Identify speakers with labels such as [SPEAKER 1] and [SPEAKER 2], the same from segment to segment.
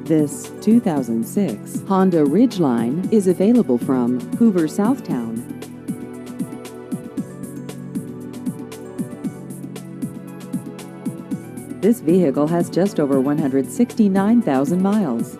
[SPEAKER 1] This 2006 Honda Ridgeline is available from Hoover, Southtown. This vehicle has just over 169,000 miles.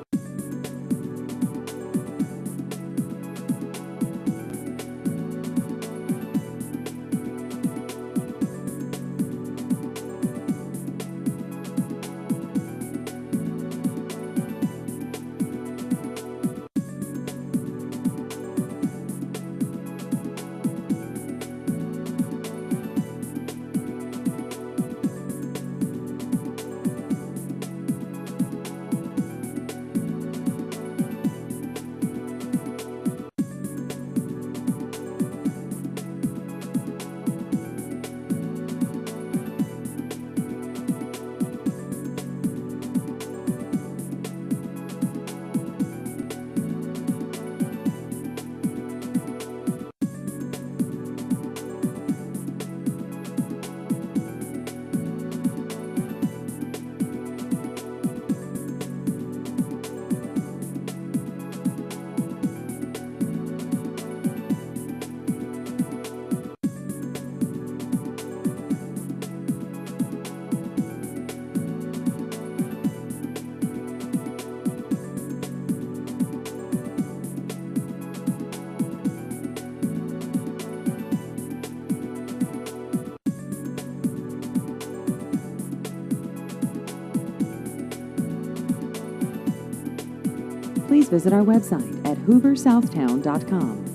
[SPEAKER 1] Please visit our website at hooversouthtown.com.